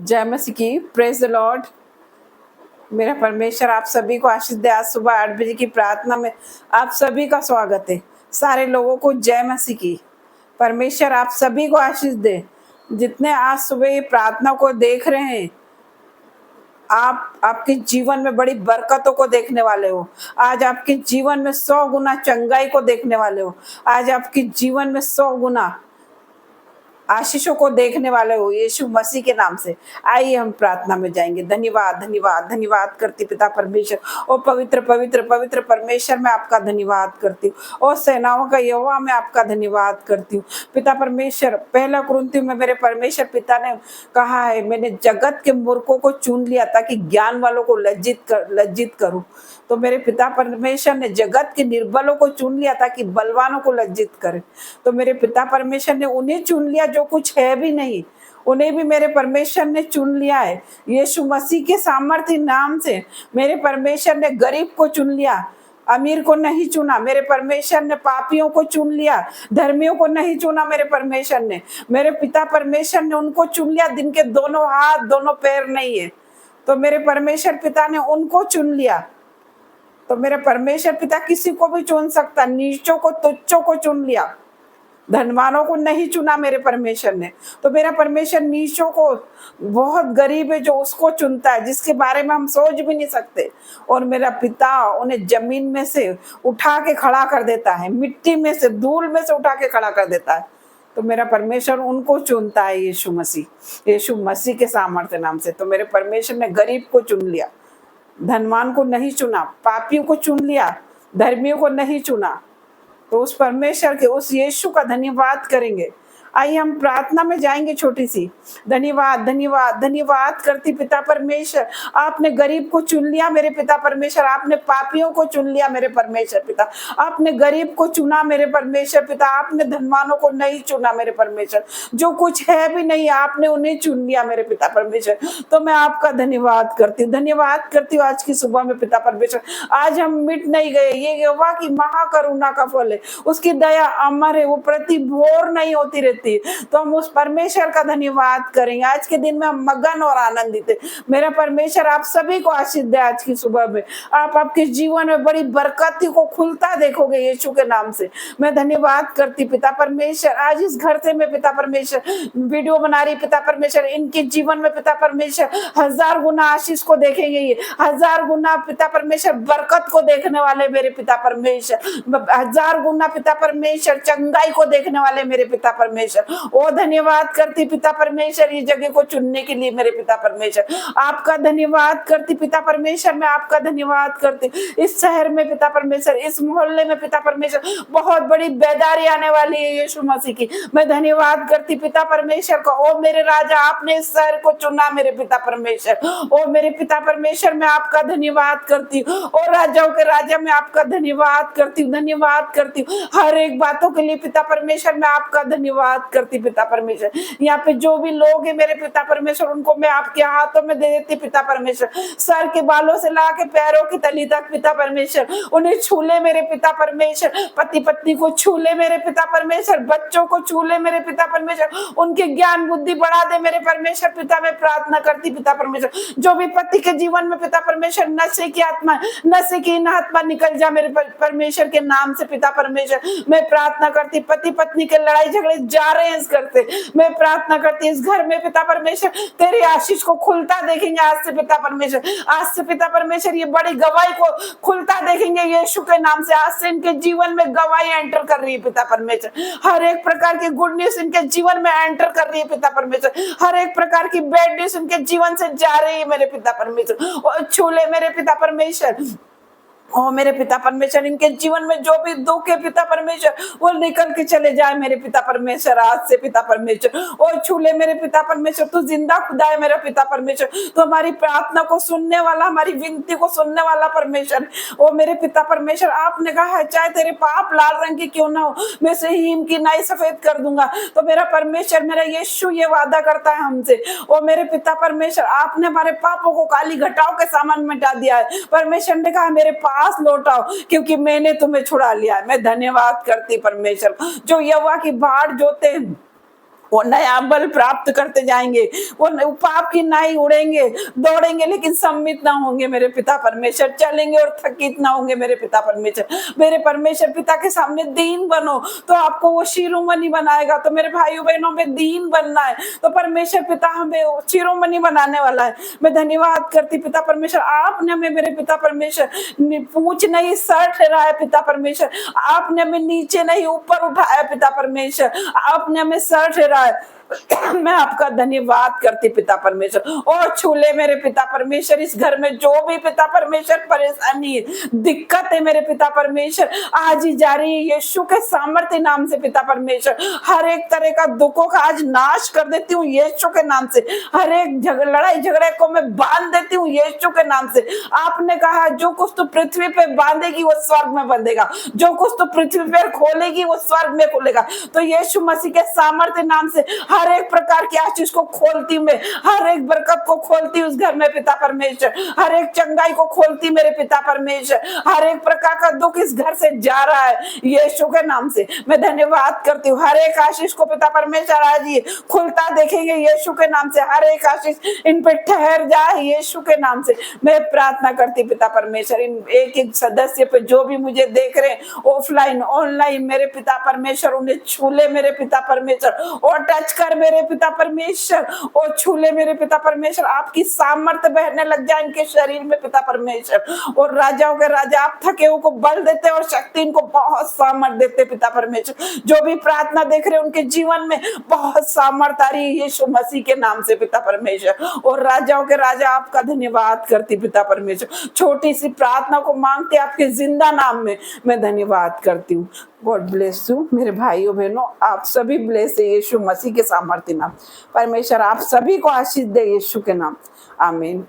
जय मसीह की। Praise the Lord. मेरा परमेश्वर आप सभी को आशीष दे। आज सुबह 8 बजे की प्रार्थना में आप सभी का स्वागत है। सारे लोगों को जय मसीह की। परमेश्वर आप सभी को आशीष दे। जितने आज सुबह ये प्रार्थना को देख रहे हैं, आप आपके जीवन में बड़ी बरकतों को देखने वाले हो। आज आपके जीवन में 100 गुना चंगाई को देखने वाले हो। आज आपके जीवन में 100 गुना आशीषों को देखने वाले हो यीशु मसीह के नाम से। आइए हम प्रार्थना में जाएंगे। धन्यवाद धन्यवाद धन्यवाद करती पिता परमेश्वर। ओ पवित्र पवित्र पवित्र परमेश्वर, मैं आपका धन्यवाद करती हूँ। ओ सेनाओं का यहोवा, मैं आपका धन्यवाद करती हूँ पिता परमेश्वर। पहला कुरिन्थियों में मेरे परमेश्वर पिता ने कहा है, मैंने जगत के मूर्खों को चुन लिया ताकि ज्ञान वालों को लज्जित करूं। तो मेरे पिता परमेश्वर ने जगत के निर्बलों को चुन लिया ताकि बलवानों को लज्जित करे। तो मेरे पिता परमेश्वर ने उन्हें चुन लिया जो कुछ है भी नहीं, उन्हें भी मेरे परमेश्वर ने चुन लिया है। यीशु मसीह के सामर्थ्य नाम से मेरे परमेश्वर ने गरीब को चुन लिया, अमीर को नहीं चुना। मेरे परमेश्वर ने पापियों को चुन लिया, धर्मियों को नहीं चुना। मेरे परमेश्वर ने, मेरे पिता परमेश्वर ने उनको चुन लिया जिनके दोनों हाथ दोनों पैर नहीं है। तो मेरे परमेश्वर पिता ने उनको चुन लिया। तो मेरे परमेश्वर पिता किसी को भी चुन सकता, नीचों को तुच्छों को चुन लिया, धनवानों को नहीं चुना मेरे परमेश्वर ने। तो मेरा परमेश्वर नीचों को, बहुत गरीब है जो उसको चुनता है जिसके बारे में हम सोच भी नहीं सकते। और मेरा पिता उन्हें जमीन में से उठा के खड़ा कर देता है, मिट्टी में से, धूल में से उठा के खड़ा कर देता है। तो मेरा परमेश्वर उनको चुनता है यीशु मसीह के सामर्थ्य नाम से। तो मेरे परमेश्वर ने गरीब को चुन लिया, धनवान को नहीं चुना, पापियों को चुन लिया, धर्मियों को नहीं चुना। तो उस परमेश्वर के, उस यीशु का धन्यवाद करेंगे। आइए हम प्रार्थना में जाएंगे छोटी सी। धन्यवाद धन्यवाद धन्यवाद करती पिता परमेश्वर, आपने गरीब को चुन लिया मेरे पिता परमेश्वर, आपने पापियों को चुन लिया मेरे परमेश्वर पिता, आपने गरीब को चुना मेरे परमेश्वर पिता, आपने धनवानों को नहीं चुना मेरे परमेश्वर। जो कुछ है भी नहीं आपने उन्हें चुन लिया मेरे पिता परमेश्वर। तो मैं आपका धन्यवाद करती हूँ, धन्यवाद करती हूँ आज की सुबह में पिता परमेश्वर। आज हम मिट नहीं गए, ये यहोवा की महाकरुणा का फल है, उसकी दया अमर है, वो प्रति भोर नहीं होती रहती। तो हम उस परमेश्वर का धन्यवाद करेंगे। आज के दिन में हम मगन और आनंदित है। मेरा परमेश्वर आप सभी को आशीष दे। आज की सुबह में आप आपके जीवन में बड़ी बरकती को खुलता देखोगे यीशु के नाम से। मैं धन्यवाद करती पिता परमेश्वर। आज इस घर से मैं पिता परमेश्वर वीडियो बना रही पिता परमेश्वर, इनके जीवन में पिता परमेश्वर 1000 गुना आशीष को देखेंगे, ये 1000 गुना पिता परमेश्वर बरकत को देखने वाले मेरे पिता परमेश्वर, 1000 गुना पिता परमेश्वर चंगाई को देखने वाले मेरे पिता परमेश्वर। ओ धन्यवाद करती पिता परमेश्वर ये जगह को चुनने के लिए मेरे पिता परमेश्वर। आपका धन्यवाद करती पिता परमेश्वर, मैं आपका धन्यवाद करती। इस शहर में पिता परमेश्वर, इस मोहल्ले में पिता परमेश्वर बहुत बड़ी बेदारी आने वाली है यीशु मसीह की। मैं धन्यवाद करती पिता परमेश्वर का। ओ मेरे राजा, आपने इस शहर को चुना मेरे पिता परमेश्वर। ओ मेरे पिता परमेश्वर, मैं आपका धन्यवाद करती हूँ। ओ राजाओं के राजा, मैं आपका धन्यवाद करती हूँ, धन्यवाद करती हूँ हर एक बातों के लिए पिता परमेश्वर। मैं आपका धन्यवाद करती पिता परमेश्वर। यहाँ पे जो भी लोग हैं मेरे पिता परमेश्वर, उनको मैं आपके हाथों में दे देती पिता परमेश्वर। सर के बालों से ला के पैरों की तली तक पिता परमेश्वर, उन्हें छू ले मेरे पिता परमेश्वर। पति पत्नी को छू ले मेरे पिता परमेश्वर, बच्चों को छू ले मेरे पिता परमेश्वर, उनके ज्ञान बुद्धि बढ़ा दे मेरे परमेश्वर पिता। मैं प्रार्थना करती पिता परमेश्वर, जो भी पति के जीवन में पिता परमेश्वर नशे की आत्मा, नशे की आत्मा निकल जा मेरे परमेश्वर के नाम से पिता परमेश्वर। मैं प्रार्थना करती पति पत्नी के लड़ाई झगड़े जा रहे हैं इस घर से, मैं प्रार्थना करती इस घर में पिता परमेश्वर तेरी आशीष को खुलता देखेंगे आज से पिता परमेश्वर। आज से पिता परमेश्वर ये बड़ी गवाही को खुलता देखेंगे यीशु के नाम से। आज से इनके जीवन में गवाही एंटर कर रही है पिता परमेश्वर। हर एक प्रकार की गुड न्यूज इनके जीवन में एंटर कर रही है पिता परमेश्वर। हर एक प्रकार की बैड न्यूज इनके जीवन से जा रही है मेरे पिता परमेश्वर। छू ले मेरे पिता परमेश्वर। ओ मेरे पिता परमेश्वर, इनके जीवन में जो भी दुख है पिता परमेश्वर वो निकल के चले जाए मेरे पिता परमेश्वर आज से पिता परमेश्वर। ओ छू ले मेरे पिता परमेश्वर, तू जिंदा खुदा है मेरा पिता परमेश्वर। तो हमारी प्रार्थना को सुनने वाला, हमारी विनती को सुनने वाला परमेश्वर। ओ मेरे पिता परमेश्वर, आपने कहा है चाहे तेरे पाप लाल रंग के क्यों ना हो, मैं से हिम की नाई सफेद कर दूंगा। तो मेरा परमेश्वर, मेरा यीशु ये वादा करता है हमसे। ओ मेरे पिता परमेश्वर, आपने हमारे पापों को काली घटाओ के सामान मिटा दिया है। परमेश्वर ने कहा मेरे पास लौटाओ क्योंकि मैंने तुम्हें छुड़ा लिया है। मैं धन्यवाद करती परमेश्वर, जो यहोवा की बाढ़ जोते वो नया बल प्राप्त करते जाएंगे, वो पाप की नाई उड़ेंगे, दौड़ेंगे लेकिन सम्मित ना होंगे मेरे पिता परमेश्वर, चलेंगे और थकित ना होंगे मेरे पिता परमेश्वर। मेरे परमेश्वर पिता के सामने दीन बनो तो आपको वो शिरोमणि बनाएगा। तो मेरे भाइयों बहनों में दीन बनना है तो परमेश्वर पिता हमें शिरोमणि बनाने वाला है। मैं धन्यवाद करती पिता परमेश्वर, आपने हमें मेरे पिता परमेश्वर पूछ नहीं सर ठहराया पिता परमेश्वर, आपने हमें नीचे नहीं ऊपर उठाया पिता परमेश्वर, आपने हमें सर ठहराया। मैं आपका धन्यवाद करती पिता परमेश्वर। और छूले मेरे पिता परमेश्वर इस घर में जो भी पिता परमेश्वर परेशानी है, दिक्कत है मेरे पिता परमेश्वर, आज ही जारी है यीशु के सामर्थ्य नाम से पिता परमेश्वर। हर एक तरह का दुखों का आज नाश कर देती हूँ यीशु के नाम से। हर एक लड़ाई झगड़े को मैं बांध देती हूँ यीशु के नाम से। आपने कहा जो कुछ तो पृथ्वी पे बांधेगी वो स्वर्ग में बंधेगा, जो कुछ तो पृथ्वी पर खोलेगी वो स्वर्ग में खोलेगा। तो यीशु मसीह के सामर्थ्य नाम से हर एक प्रकार की आशीष को खोलती मैं, हर एक बरकत को खोलती उस घर में पिता परमेश्वर, हर एक चंगाई को खोलती मेरे पिता परमेश्वर। हर एक प्रकार का दुख इस घर से जा रहा है यीशु के नाम से। मैं धन्यवाद करती हूँ। हर एक आशीष को पिता परमेश्वर आज ये खुलता देखेंगे यीशु के नाम से। हर एक आशीष इन पे ठहर जाए यीशु के नाम से। मैं प्रार्थना करती पिता परमेश्वर इन एक एक सदस्य पे जो भी मुझे देख रहे हैं ऑफलाइन ऑनलाइन, मेरे पिता परमेश्वर उन्हें छूले मेरे पिता परमेश्वर और टच कर मेरे पिता परमेश्वर और छूले मेरे पिता परमेश्वर। आपकी सामर्थ्य बहने लग जाए इनके शरीर में पिता परमेश्वर। और राजाओं के राजा आप थके हुए को बल देते और शक्ति इनको बहुत सामर्थ्य देते पिता परमेश्वर। जो भी प्रार्थना देख रहे उनके जीवन में बहुत सामर्थ्य आ रही है यीशु मसीह के नाम से पिता परमेश्वर। और राजाओं के राजा आपका धन्यवाद करती पिता परमेश्वर। छोटी सी प्रार्थना को मांगते आपके जिंदा नाम में मैं धन्यवाद करती हूँ। गॉड ब्लेस यू मेरे भाइयों बहनों, आप सभी ब्लेस है यीशु मसीह के सामर्थ्य नाम। परमेश्वर आप सभी को आशीष दे यीशु के नाम, आमीन।